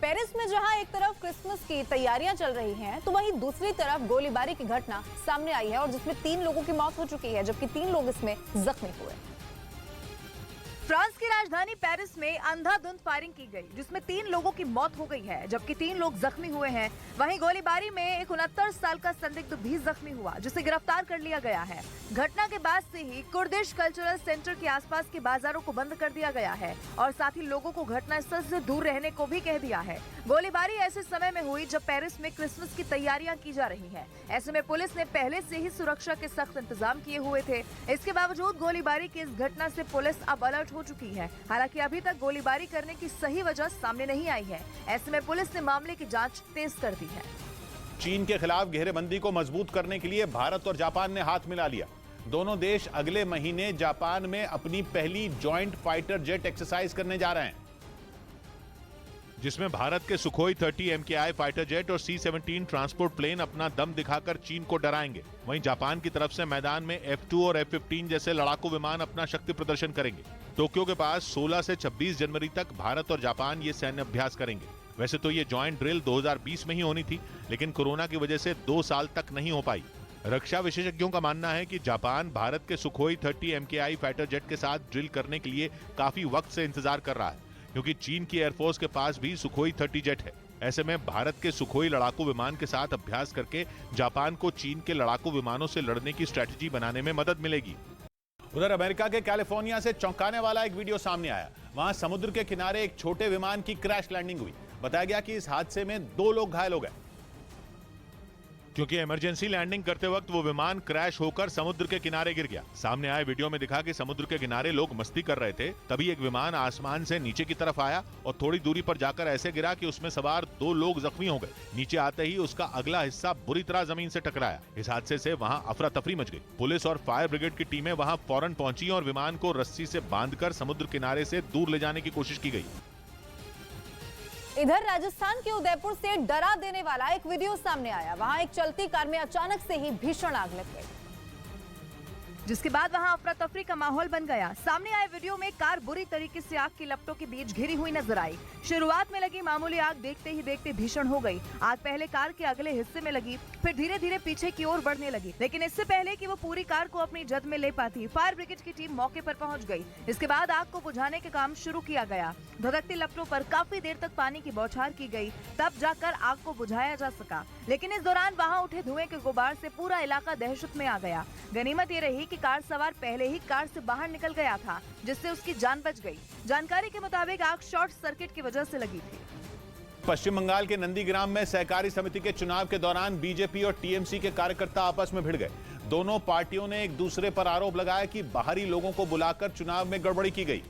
Paris में जहां एक तरफ क्रिसमस की तैयारियां चल रही हैं, तो वहीं दूसरी तरफ गोलीबारी की घटना सामने आई है और जिसमें 3 लोगों की मौत हो चुकी है, जबकि 3 लोग इसमें जख्मी हुए। फ्रांस की राजधानी पेरिस में अंधाधुंध फायरिंग की गई, जिसमें 3 लोगों की मौत हो गई है, जबकि 3 लोग जख्मी हुए हैं। वहीं गोलीबारी में एक 69 साल का संदिग्ध भी जख्मी हुआ, जिसे गिरफ्तार कर लिया गया है। घटना के बाद से ही कुर्दिश कल्चरल सेंटर के आसपास के बाजारों को बंद कर दिया गया है और साथ ही लोगों को घटनास्थल से दूर रहने को भी कह दिया है। गोलीबारी ऐसे समय में हुई जब पेरिस में क्रिसमस की तैयारियां की जा रही हैं। ऐसे में पुलिस ने पहले से ही सुरक्षा के सख्त इंतजाम किए हुए थे। इसके बावजूद गोलीबारी की इस घटना से पुलिस अब अलर्ट हो चुकी है। हालांकि अभी तक गोलीबारी करने की सही वजह सामने नहीं आई है। ऐसे में पुलिस ने मामले की जांच तेज कर दी है। चीन के खिलाफ घेरेबंदी को मजबूत करने के लिए भारत और जापान ने हाथ मिला लिया। दोनों देश अगले महीने जापान में अपनी पहली जॉइंट फाइटर जेट एक्सरसाइज करने जा रहे हैं, जिसमें भारत के सुखोई 30 MKI फाइटर जेट और C-17 ट्रांसपोर्ट प्लेन अपना दम दिखाकर चीन को डराएंगे। वहीं जापान की तरफ से मैदान में F-2 और F-15 जैसे लड़ाकू विमान अपना शक्ति प्रदर्शन करेंगे। टोक्यो के पास 16 से 26 जनवरी तक भारत और जापान ये सैन्य अभ्यास करेंगे। वैसे तो ये जॉइंट ड्रिल 2020 में ही होनी थी, लेकिन कोरोना की वजह से 2 साल तक नहीं हो पाई। रक्षा विशेषज्ञों का मानना है कि जापान भारत के सुखोई 30 MKI फाइटर जेट के साथ ड्रिल करने के लिए काफी वक्त से इंतजार कर रहा है, क्योंकि चीन की एयरफोर्स के पास भी सुखोई 30 जेट है। ऐसे में भारत के सुखोई लड़ाकू विमान के साथ अभ्यास करके जापान को चीन के लड़ाकू विमानों से लड़ने की स्ट्रेटजी बनाने में मदद मिलेगी। उधर अमेरिका के कैलिफोर्निया से चौंकाने वाला एक वीडियो सामने आया। वहां समुद्र के किनारे एक छोटे विमान की क्रैश लैंडिंग हुई। बताया गया कि इस हादसे में 2 लोग घायल हो गए, क्योंकि इमरजेंसी लैंडिंग करते वक्त वो विमान क्रैश होकर समुद्र के किनारे गिर गया। सामने आए वीडियो में दिखा कि समुद्र के किनारे लोग मस्ती कर रहे थे, तभी एक विमान आसमान से नीचे की तरफ आया और थोड़ी दूरी पर जाकर ऐसे गिरा कि उसमें सवार 2 लोग जख्मी हो गए। नीचे आते ही उसका अगला हिस्सा बुरी तरह जमीन से टकराया। इस हादसे से वहां अफरा तफरी मच गई। पुलिस और फायर ब्रिगेड की टीमें वहां फौरन पहुंची और विमान को रस्सी से बांधकर समुद्र किनारे से दूर ले जाने की कोशिश की गई। इधर राजस्थान के उदयपुर से डरा देने वाला एक वीडियो सामने आया। वहां एक चलती कार में अचानक से ही भीषण आग लग गई, जिसके बाद वहां अफरा तफरी का माहौल बन गया। सामने आए वीडियो में कार बुरी तरीके से आग की लपटों के बीच घिरी हुई नजर आई। शुरुआत में लगी मामूली आग देखते ही देखते भीषण हो गई। आग पहले कार के अगले हिस्से में लगी, फिर धीरे धीरे पीछे की ओर बढ़ने लगी, लेकिन इससे पहले कि वो पूरी कार को अपनी जद में ले पाती, फायर ब्रिगेड की टीम मौके पर पहुंच गई। इसके बाद आग को बुझाने का काम शुरू किया गया। भड़कती लपटों पर काफी देर तक पानी की बौछार की गई, तब जाकर आग को बुझाया जा सका। लेकिन इस दौरान वहां उठे धुएं के गुबार से पूरा इलाका दहशत में आ गया। गनीमत ये रही कि कार सवार पहले ही कार से बाहर निकल गया था, जिससे उसकी जान बच गई। जानकारी के मुताबिक आग शॉर्ट सर्किट की वजह से लगी थी। पश्चिम बंगाल के नंदीग्राम में सहकारी समिति के चुनाव के दौरान बीजेपी और टीएमसी के कार्यकर्ता आपस में भिड़ गए। दोनों पार्टियों ने एक दूसरे पर आरोप लगाया कि बाहरी लोगों को बुलाकर चुनाव में गड़बड़ी की गई।